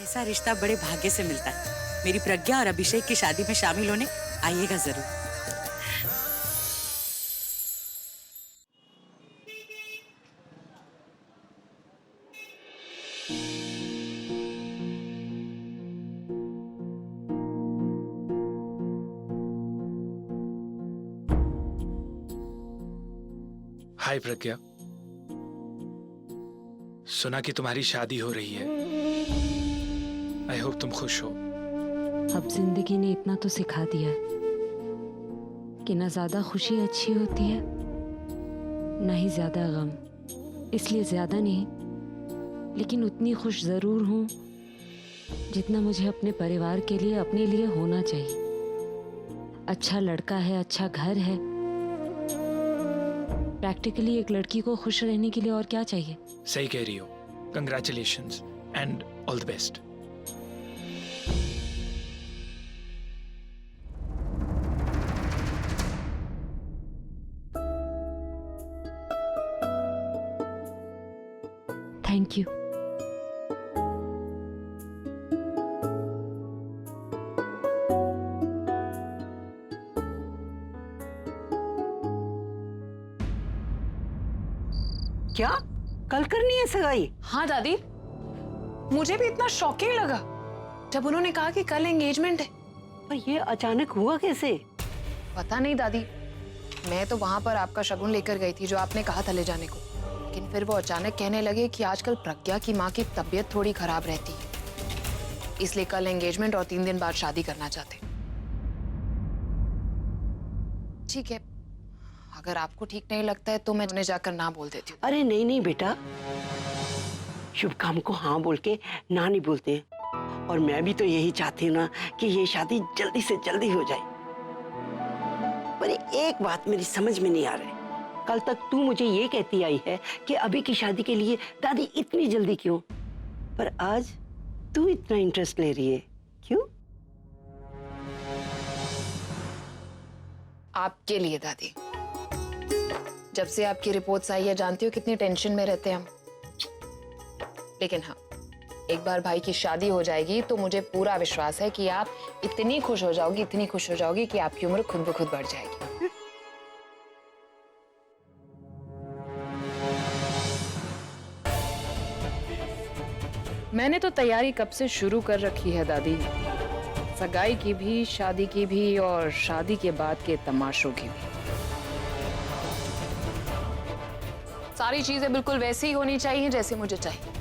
ऐसा रिश्ता बड़े भाग्य से मिलता है। मेरी प्रज्ञा और अभिषेक की शादी में शामिल होने आइएगा जरूर। हाय प्रज्ञा, सुना कि तुम्हारी शादी हो रही है। आई होप तुम खुश हो। अब जिंदगी ने इतना तो सिखा दिया कि ना ज्यादा खुशी अच्छी होती है ना ही ज्यादा गम। इसलिए ज्यादा नहीं, लेकिन उतनी खुश जरूर हूं जितना मुझे अपने परिवार के लिए, अपने लिए होना चाहिए। अच्छा लड़का है, अच्छा घर है। प्रैक्टिकली एक लड़की को खुश रहने के लिए और क्या चाहिए? सही कह रही हो। Congratulations and all the best. Thank you. क्या कल करनी है सगाई? हाँ दादी, मुझे भी इतना शॉकिंग लगा जब उन्होंने कहा कि कल एंगेजमेंट है। पर ये अचानक हुआ कैसे? पता नहीं दादी, मैं तो वहां पर आपका शगुन लेकर गई थी जो आपने कहा था ले जाने को, लेकिन फिर वो अचानक कहने लगे कि आजकल प्रज्ञा की माँ की तबीयत थोड़ी खराब रहती है, इसलिए कल एंगेजमेंट और 3 दिन बाद शादी करना चाहते। ठीक है, अगर आपको ठीक नहीं लगता है तो मैं उन्हें जाकर ना बोल देती हूँ। अरे नहीं नहीं बेटा, शुभ काम को हाँ बोल के ना नहीं बोलते हैं। और मैं भी तो यही चाहती हूँ ना कि ये शादी जल्दी से जल्दी हो जाए। पर एक बात मेरी समझ में नहीं आ रही, कल तक तू मुझे ये कहती आई है कि अभी की शादी के लिए दादी इतनी जल्दी क्यों, पर आज तू इतना इंटरेस्ट ले रही है, क्यों? आपके लिए दादी, जब से आपकी रिपोर्ट्स आई है जानती हो कितनी टेंशन में रहते हैं हम। लेकिन हाँ, एक बार भाई की शादी हो जाएगी तो मुझे पूरा विश्वास है कि आप इतनी खुश हो जाओगी, इतनी खुश हो जाओगी कि आपकी उम्र खुद ब खुद बढ़ जाएगी। मैंने तो तैयारी कब से शुरू कर रखी है दादी, सगाई की भी, शादी की भी और शादी के बाद के तमाशों की भी। सारी चीजें बिल्कुल वैसी ही होनी चाहिए जैसे मुझे चाहिए।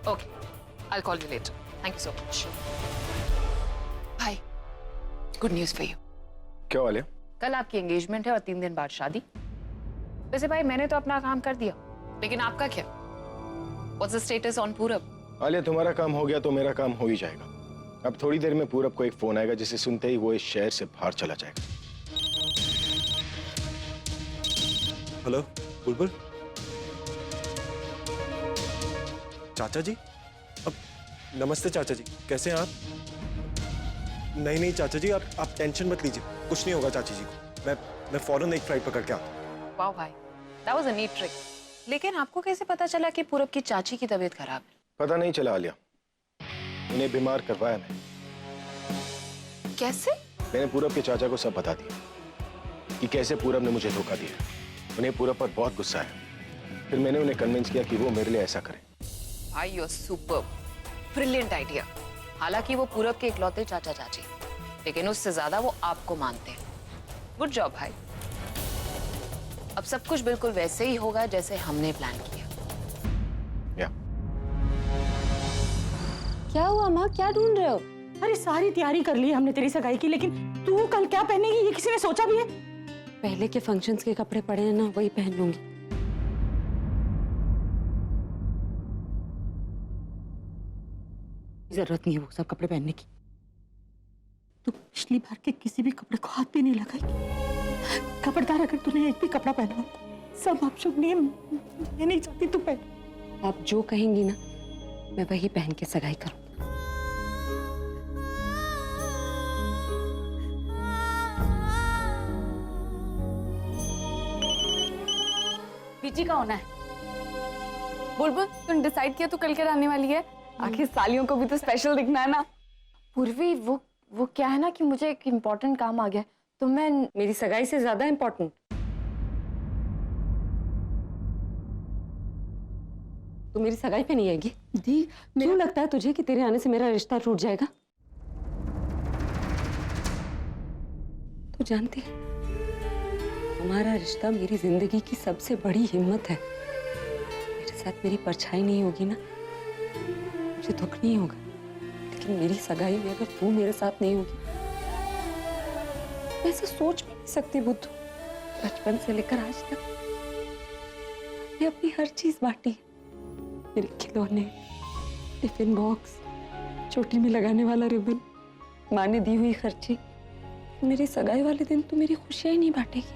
Okay, I'll call you later. Thank you so much. भाई, गुड न्यूज फॉर यू। क्या वाले? कल आपकी एंगेजमेंट है और 3 दिन बाद शादी। वैसे भाई मैंने तो अपना काम कर दिया, लेकिन आपका क्या? What's the status on पूरब? आलिया, तुम्हारा काम हो गया तो मेरा काम हो ही जाएगा। अब थोड़ी देर में पूरब को एक फोन आएगा जिसे सुनते ही वो इस शहर से बाहर चला जाएगा। हेलो बुलबुल चाचा जी। अब नमस्ते चाचा जी, कैसे हैं आप? नहीं चाचा जी, आप टेंशन मत लीजिए, कुछ नहीं होगा चाची जी को। मैं फौरन एक फ्लाइट पकड़ के आता हूँ। वाह भाई, that was a neat trick. लेकिन आपको कैसे पता चला कि पूरब की चाची की तबीयत खराब है? पता नहीं चला आलिया, उन्हें बीमार करवाया मैंने। कैसे? मैंने पूरब के चाचा को सब बता दिया कि कैसे पूरब ने मुझे धोखा दिया। उन्हें पूरब पर बहुत गुस्सा है। फिर मैंने उन्हें कन्विंस किया कि वो मेरे लिए ऐसा करें। भाई you are superb, brilliant idea. हालांकि वो पूरब के इकलौते चाचा चाची, लेकिन उससे ज्यादा वो आपको मानते हैं। गुड जॉब भाई। अब सब कुछ बिल्कुल वैसे ही होगा जैसे हमने प्लान किया। क्या हुआ माँ, क्या ढूंढ रहे हो? अरे सारी तैयारी कर ली हमने तेरी सगाई की, लेकिन तू कल क्या पहनेगी ये किसी ने सोचा भी है? पहले के फंक्शंस के कपड़े पड़े हैं ना, वही पहन लूंगी। जरूरत नहीं है वो सब कपड़े पहनने की। तू पिछली बार के किसी भी कपड़े को हाथ भी नहीं लगाई। खबरदार अगर तूने एक भी कपड़ा पहना, सब अपशुभ नियम मैं नहीं चाहती तू पहन। आप जो कहेंगी ना मैं वही पहन के सगाई करूँ। बीजी का होना है। बुलबुल, तुमने डिसाइड किया तू कल क्या आने वाली है? आखिर सालियों को भी तो स्पेशल दिखना है ना। पूर्वी, वो क्या है ना कि मुझे एक इम्पोर्टेंट काम आ गया है, तो मैं मेरी सगाई से ज्यादा इम्पोर्टेंट? तू मेरी सगाई पे नहीं आएगी? दी क्यों लगता है तुझे कि तेरे आने से मेरा रिश्ता टूट जाएगा? तू जानती है, हमारा रिश्ता मेरी जिंदगी की सबसे बड़ी हिम्मत है। मेरे साथ मेरी परछाई नहीं होगी ना, मुझे दुख नहीं होगा, लेकिन मेरी सगाई में अगर तू मेरे साथ नहीं होगी, मैं ऐसा सोच भी नहीं सकती बुद्धू। बचपन से लेकर आज तक मैं अपनी हर चीज बांटी है। मेरे खिलौने, टिफिन बॉक्स, चोटी में लगाने वाला रिबन, माँ ने दी हुई खर्ची। मेरी सगाई वाले दिन तो मेरी खुशियां ही नहीं बांटेगी।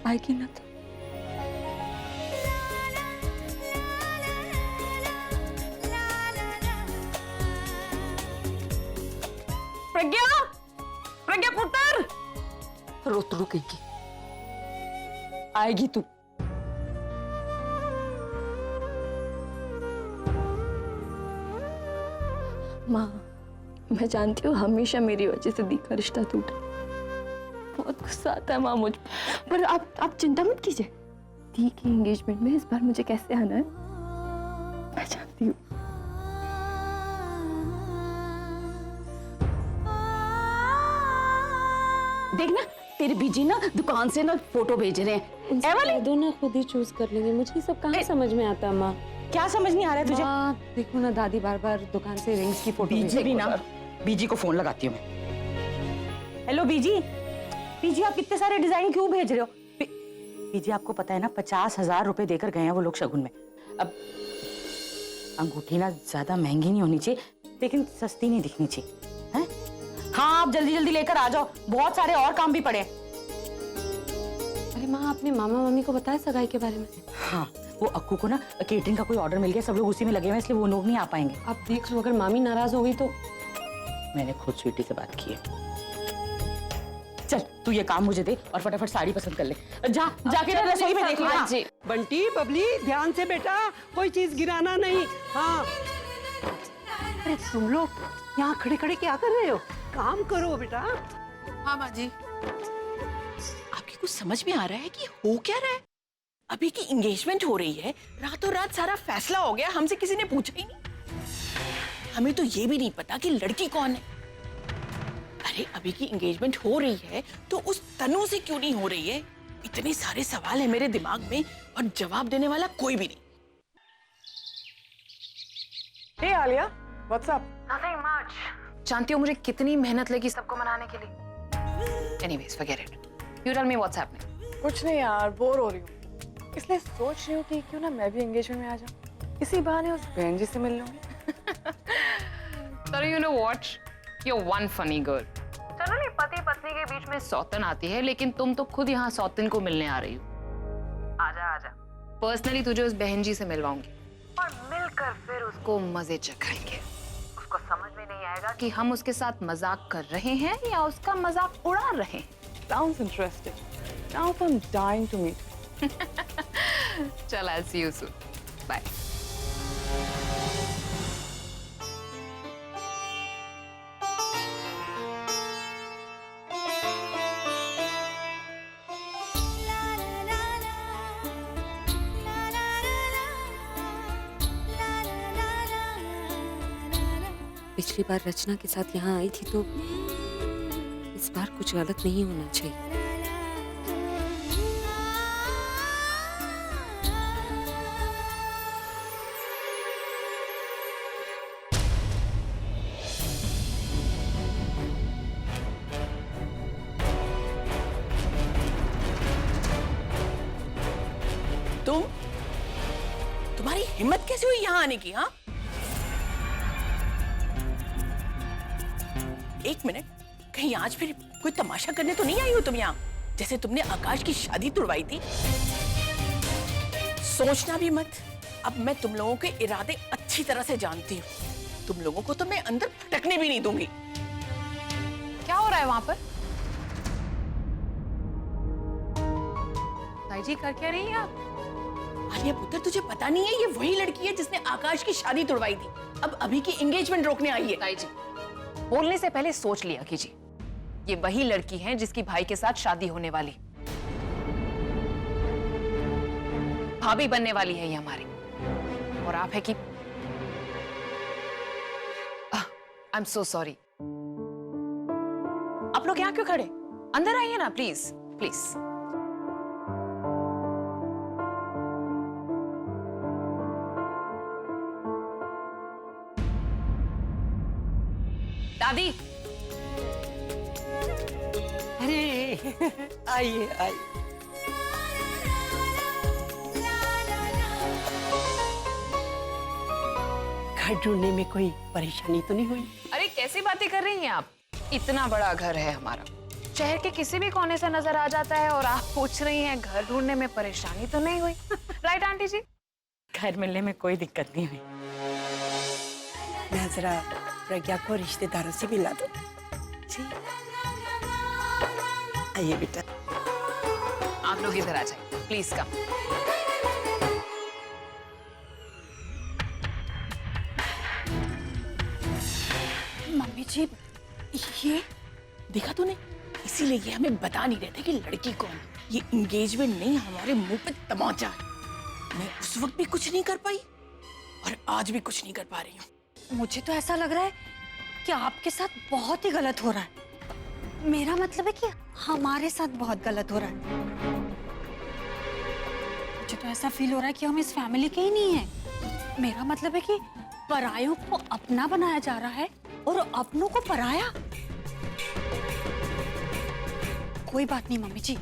आएगी ना तो प्रज्ञा, प्रज्ञा पुत्र, रोतड़ू कहीं की आएगी तू। माँ, मैं जानती हूँ हमेशा मेरी वजह से दी का रिश्ता टूटा। बहुत गुस्सा आता है माँ मुझ पर आप चिंता मत कीजिए। दी की एंगेजमेंट में इस बार मुझे कैसे आना है मैं जानती हूँ। देखना, तेरे बीजी ना दुकान से ना फोटो भेज रहे हैं। ए वाले दो ना खुद ही चूज कर लेंगे। मुझे ये सब कहाँ समझ में आता है माँ? क्या समझ नहीं आ रहा है तुझे? माँ देखो ना, दादी बार बार दुकान से रिंग्स की फोटो बीजी भी ना, बीजी को फोन लगाती हूँ मैं। हेलो बीजी, बीजी आप इतने सारे डिजाइन क्यों भेज रहे हो? बीजी आपको पता है ना 50,000 रुपए देकर गए हैं वो लोग शगुन में। अब अंगूठी ना ज्यादा महंगी नहीं होनी चाहिए, लेकिन सस्ती नहीं दिखनी चाहिए, हैं? हाँ आप जल्दी जल्दी लेकर आ जाओ, बहुत सारे और काम भी पड़े हैं। अरे माँ, आपने मामा मामी को बताया सगाई के बारे में? हाँ, वो अक्कू को ना केटरिंग का कोई ऑर्डर मिल गया, सब लोग उसी में लगे हुए हैं, इसलिए वो लोग नहीं आ पाएंगे। आप देख लो, अगर मामी नाराज हो गई तो। मैंने खुद स्वीटी से बात की है। चल तू ये काम मुझे दे और फटाफट साड़ी पसंद कर ले। जाके ना रसोई में देख हाँ जी। बंटी, बबली, ध्यान से बेटा, कोई चीज गिराना नहीं। हाँ, अरे तुम लोग यहाँ खड़े खड़े क्या कर रहे हो? काम करो बेटा। हाँ माँ जी, आपकी कुछ समझ में आ रहा है कि हो क्या रहा है? अभी की एंगेजमेंट हो रही है, रातों रात सारा फैसला हो गया, हमसे किसी ने पूछा ही नहीं। हमें तो ये भी नहीं पता कि लड़की कौन है। अरे अभी की एंगेजमेंट हो रही है तो उस तनु से क्यों नहीं हो रही है? इतने सारे सवाल है मेरे दिमाग में और जवाब देने वाला कोई भी नहीं। Hey Alia, what's up? Nothing much. जानती हो मुझे कितनी मेहनत लगी सबको मनाने के लिए? Anyways, forget it. You tell me what's happening. कुछ नहीं यार, बोर हो रही हूँ, इसलिए सोच रही हूँ कि क्यों ना मैं भी एंगेजमेंट में आ जाऊँ, इसी बहाने उस बहन जी से मिल लूँगी। Sorry, you know what? You're one funny girl. Generally पति पत्नी के बीच में सौतन आती है, लेकिन तुम तो खुद यहाँ सौतन को मिलने आ रही हो। आजा आजा। पर्सनली तुझे उस बहन जी से मिलवाऊंगी और मिलकर फिर उसको मजे चखाएंगे। उसको समझ में नहीं आएगा कि हम उसके साथ मजाक कर रहे हैं या उसका मजाक उड़ा रहे हैं। Sounds interesting. Now I'm dying to meet. चल, I'll see you soon. Bye. पिछली बार रचना के साथ यहाँ आई थी तो इस बार कुछ गलत नहीं होना चाहिए। तुम्हारी हिम्मत कैसे हुई यहाँ आने की? हाँ, एक मिनट, कहीं आज फिर कोई तमाशा करने तो नहीं आई हो तुम यहाँ, जैसे तुमने आकाश की शादी तुड़वाई थी? सोचना भी मत, अब मैं तुम लोगों के इरादे अच्छी तरह से जानती हूँ। तुम लोगों को तो मैं अंदर फटकने भी नहीं दूंगी। क्या हो रहा है वहां पर? ताई जी, कर क्या रही हैं आप? आलिया पुत्र, तुझे पता नहीं है ये वही लड़की है जिसने आकाश की शादी तुड़वाई थी, अब अभी की एंगेजमेंट रोकने आई है। ताई जी, बोलने से पहले सोच लिया कीजिए। ये वही लड़की है जिसकी भाई के साथ शादी होने वाली, भाभी बनने वाली है ये हमारी। और आप है कि आई एम सो सॉरी। आप लोग यहाँ क्यों खड़े? अंदर आइए ना प्लीज प्लीज। दादी, अरे आइए आइए। घर ढूंढने में कोई परेशानी तो नहीं हुई? अरे कैसी बातें कर रही हैं आप? इतना बड़ा घर है हमारा, शहर के किसी भी कोने से नजर आ जाता है, और आप पूछ रही हैं घर ढूंढने में परेशानी तो नहीं हुई? राइट आंटी जी? घर मिलने में कोई दिक्कत नहीं हुई। मैं जरा प्रज्ञा को रिश्तेदारों से मिला दूं। जी आइए बेटा। आप लोग इधर आ जाइए प्लीज कम। मम्मी जी, ये देखा तूने? इसीलिए ये हमें बता नहीं रहे थे कि लड़की कौन है। ये एंगेजमेंट नहीं, हमारे मुंह पे तमाचा है। मैं उस वक्त भी कुछ नहीं कर पाई और आज भी कुछ नहीं कर पा रही हूँ। मुझे तो ऐसा लग रहा है कि आपके साथ बहुत ही गलत हो रहा है। मेरा मतलब है कि हमारे साथ बहुत गलत हो रहा है। मुझे तो ऐसा फील हो रहा है कि हम इस फैमिली के ही नहीं हैं। मेरा मतलब है कि परायों को अपना बनाया जा रहा है और अपनों को पराया। कोई बात नहीं मम्मी जी,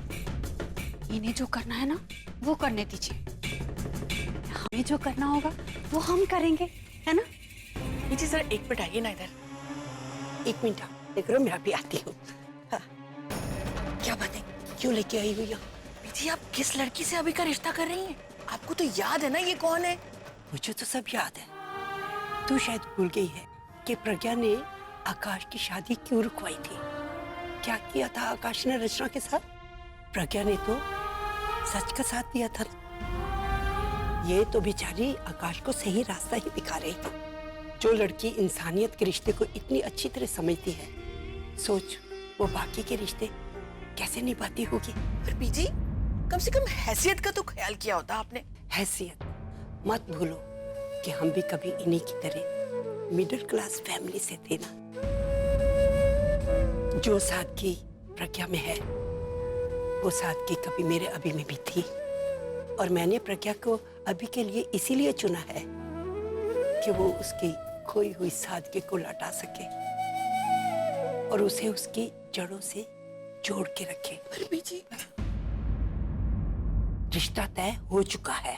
इन्हें जो करना है ना वो करने दीजिए। हमें जो करना होगा वो हम करेंगे, है ना? जी सर, एक मिनट आइए ना इधर। एक मिनट देख रहे हो, मैं अभी आती हूँ। हाँ। क्या बात है, क्यों लेके आई हुई यहाँ? जी आप किस लड़की से अभी का रिश्ता कर रही हैं? आपको तो याद है ना ये कौन है? मुझे तो सब याद है। तू शायद भूल गई है कि प्रज्ञा ने आकाश की शादी क्यों रुकवाई थी। क्या किया था आकाश ने रचना के साथ? प्रज्ञा ने तो सच का साथ दिया था। ये तो बेचारी आकाश को सही रास्ता ही दिखा रही थी। जो लड़की इंसानियत के रिश्ते को इतनी अच्छी तरह समझती है, सोच वो बाकी के रिश्ते कैसे निभाती होगी। पर बीजी, कम से कम हैसियत का तो ख्याल किया होता आपने। हैसियत मत भूलो कि हम भी कभी इन्हीं की तरह मिडिल क्लास फैमिली से थे ना। जो सादगी प्रज्ञा में है वो सादगी कभी मेरे अभी में भी थी, और मैंने प्रज्ञा को अभी के लिए इसीलिए चुना है कि वो उसकी खोई हुई सादगी को लौटा सके और उसे उसकी जड़ों से जोड़ के रखे। पर बीजी, रिश्ता तय हो चुका है,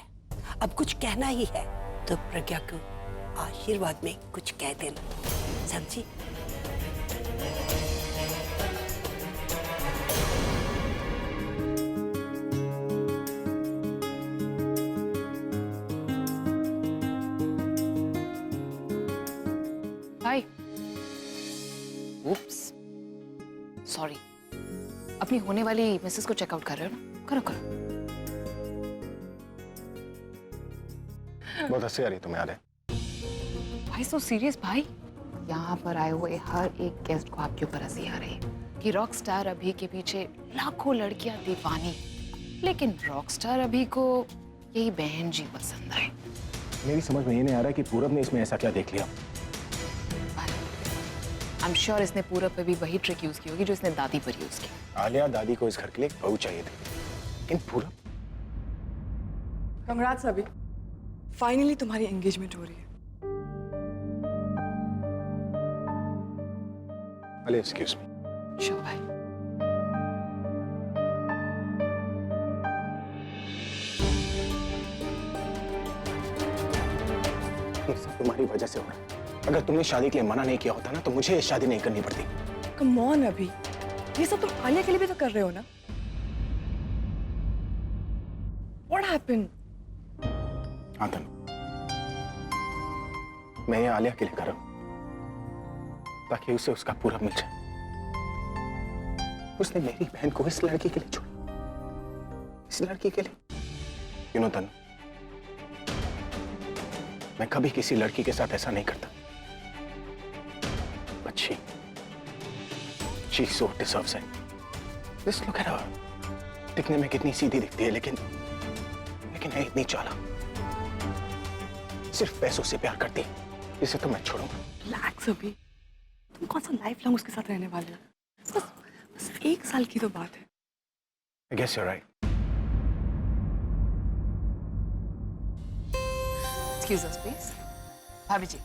अब कुछ कहना ही है तो प्रज्ञा को आशीर्वाद में कुछ कह देना, समझी? भाई, उप्स, सॉरी। अपनी होने वाली मिसेस को चेकआउट कर रहे हो ना? करो करो। बहुत हंसी आ रही तुम्हें, याद है? भाई सो सीरियस भाई, यहाँ पर आए हुए हर एक गेस्ट को आपके ऊपर हंसी आ रही है कि रॉक स्टार अभी के पीछे लाखों लड़कियां दीवानी, लेकिन रॉक स्टार अभी को यही बहन जी पसंद आए। मेरी समझ में ये नहीं आ रहा कि पूरब ने इसमें ऐसा क्या देख लिया। आई एम श्योर इसने पूरब पे भी वही ट्रिक यूज की होगी जो इसने दादी पर यूज की। आलिया दादी को इस घर के लिए एक बहू चाहिए थी, लेकिन पूरब। कंग्रेट्स अभी, फाइनली तुम्हारी एंगेजमेंट हो रही है। अले एक्सक्यूज मी। श्योर भाई। ये सब तुम्हारी वजह से हो रहा है। अगर तुमने शादी के लिए मना नहीं किया होता ना तो मुझे ये शादी नहीं करनी पड़ती। कम ऑन अभी, ये सब तुम आलिया के लिए भी तो कर रहे हो ना? What happened? हाँ तनु, मैं ये आलिया के लिए कर रहा हूं ताकि उसे उसका पूरा मिल जाए। उसने मेरी बहन को इस लड़की के लिए छोड़ा, इस लड़की के लिए। तनु, मैं कभी किसी लड़की के साथ ऐसा नहीं करता। But she so deserves it. Just look at her. दिखने में कितनी सीधी दिखती है, लेकिन है इतनी चालाक। सिर्फ पैसों से प्यार करती है, इसे तो मैं छोड़ूंगा। रिलैक्स अभी, तुम कौन सा लाइफ लॉन्ग उसके साथ रहने वाले हो? बस 1 साल की तो बात है। I guess you're right. Excuse us, please. भाभी जी,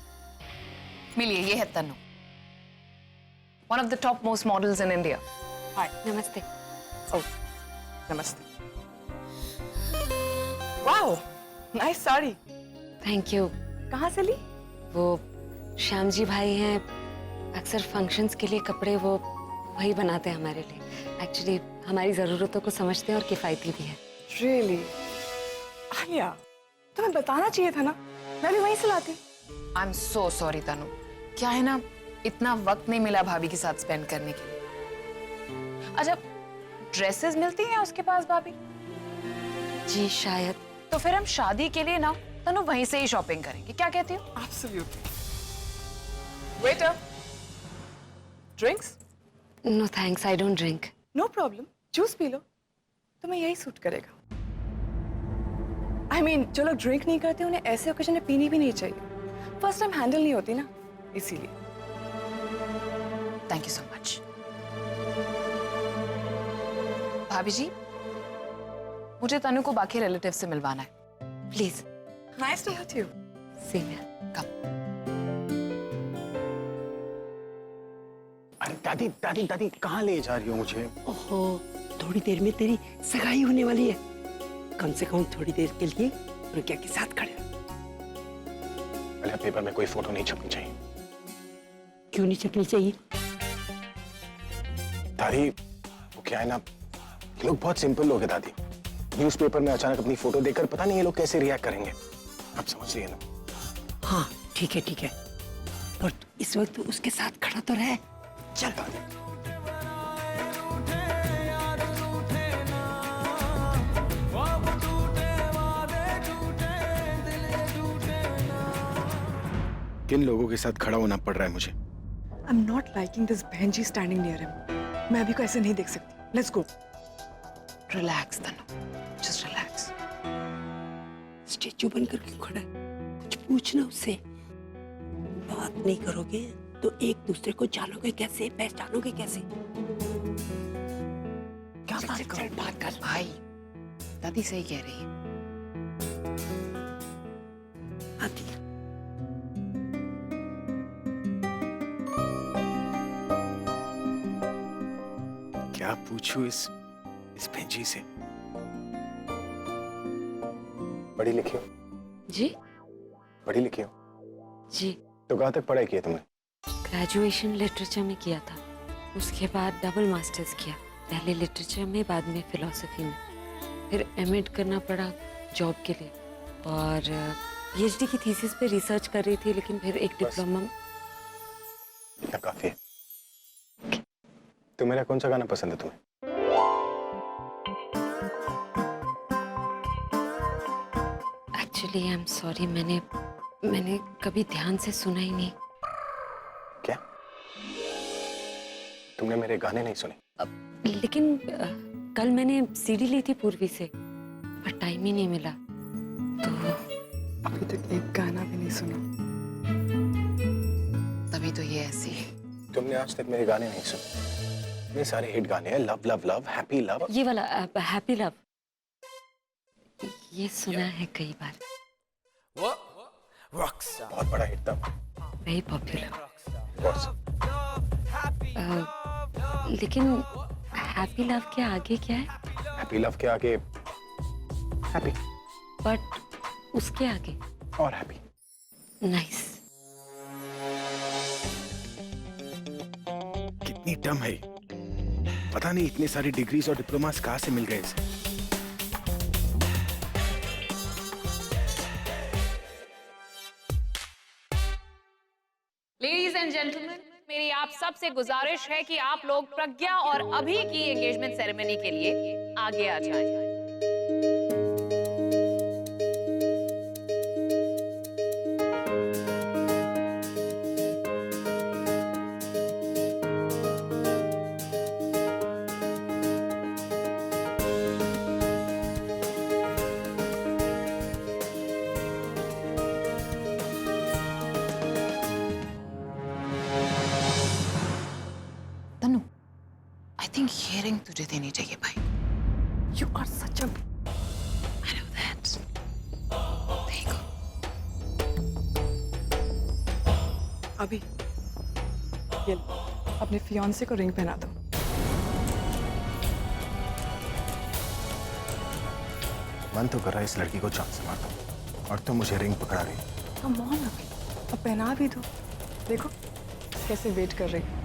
मिलिए, ये है तनु, one of the top most models in India. हाय, नमस्ते। ओह, नमस्ते। Wow, nice sari. Thank you. कहाँ से ली? वो श्याम जी भाई हैं, अक्सर फंक्शंस के लिए कपड़े वो वही बनाते हैं हमारे लिए। एक्चुअली हमारी ज़रूरतों को समझते हैं और किफ़ायती भी है। Really? आलिया, तुम्हें बताना चाहिए था ना, मैं भी वहीं से लाती। I'm so sorry तनु, क्या है ना, इतना वक्त नहीं मिला भाभी के साथ स्पेंड करने के लिए। अच्छा, ड्रेसेस मिलती हैं उसके पास भाभी? जी शायद। तो फिर हम शादी के लिए ना तनु वहीं से ही शॉपिंग करेंगे, क्या कहती हो? Absolutely. Waiter, drinks? No thanks, I don't drink. No problem. Juice पी लो, तुम्हें यही सूट करेगा। I mean, जो लोग ड्रिंक नहीं करते उन्हें ऐसे ओकेजन में पीनी भी नहीं चाहिए। फर्स्ट टाइम हैंडल नहीं होती ना, इसीलिए। Thank you so much. भाभी जी, मुझे तनु को बाकी रिलेटिव से मिलवाना है, please. Nice to meet you. Same है। कम। अरे दादी दादी दादी, कहाँ ले जा रही हो मुझे? ओहो, थोड़ी देर में तेरी सगाई होने वाली है। कम से कम थोड़ी देर के लिए प्रज्ञा के साथ खड़े रहो। पहले पेपर में कोई फोटो नहीं छपनी चाहिए। क्यों नहीं छपनी चाहिए? दादी, वो क्या है ना, ये लोग बहुत सिंपल लोग हैं दादी। न्यूज़पेपर में अचानक अपनी फोटो देखकर पता नहीं ये लोग कैसे रिएक्ट करेंगे। आप समझ रही है ना? हाँ, ठीक है, ठीक है। पर इस वक्त तू उसके साथ खड़ा तो रह। चल। किन लोगों के साथ खड़ा होना पड़ रहा है मुझे? I'm not liking this Benji standing near him. मैं अभी को ऐसे नहीं देख सकती। Let's go. Relax Tanu, just relax. Statue बनकर क्यों खड़ा है? कुछ पूछना उससे। बात नहीं करोगे तो एक दूसरे को जानोगे कैसे, पहचानोगे कैसे? क्या बात करो? बात कर भाई, दादी सही कह रही है। आती है। क्या पूछूं इस बेंजी से? पढ़ी लिखी हो? जी पढ़ी लिखी हो? जी। तो कहाँ तक पढ़ाई की है तुमने? ग्रेजुएशन लिटरेचर में किया था, उसके बाद डबल मास्टर्स किया, पहले लिटरेचर में, बाद में फिलॉसफी में। फिर एमएड करना पड़ा जॉब के लिए, और पीएचडी की थीसिस पे रिसर्च कर रही थी, लेकिन फिर एक डिप्लोमा। इतना काफी है। तो मेरा कौन सा गाना पसंद है तुम्हें? एक्चुअली आई एम सॉरी, मैंने कभी ध्यान से सुना ही नहीं। क्या? तुमने मेरे गाने नहीं सुने? लेकिन कल मैंने सीडी ली थी पूर्वी से, पर टाइम ही नहीं मिला, तो अभी तक एक गाना भी नहीं सुना। तभी तो ये ऐसी है। तुमने आज तक मेरे गाने नहीं सुने। मेरे सारे हिट गाने हैं, love love love, happy love. ये वाला हैप्पी लव ये सुना है कई बार। बहुत बड़ा हिट था। Very popular. What's? लेकिन हैप्पी लव के आगे क्या है? हैप्पी लव के आगे हैप्पी, बट उसके आगे और हैप्पी। नाइस। कितनी टर्म है, पता नहीं इतने सारे डिग्रीज और डिप्लोमास कहाँ से मिल गए इसे। लेडीज एंड जेंटलमैन, मेरी आप सबसे गुजारिश है कि आप लोग प्रज्ञा और अभी की एंगेजमेंट सेरेमनी के लिए आगे आ जाएं। थिंक ये रिंग तुझे देनी चाहिए भाई। You are such a I know that. देखो अभी ये अपने फियांसे को रिंग पहना दो। मन तो कर रहा है इस लड़की को चांद से मार दूं, और तुम मुझे रिंग पकड़ा रही हो। कम ऑन अभी, अब पहना भी दो। देखो कैसे वेट कर रही है।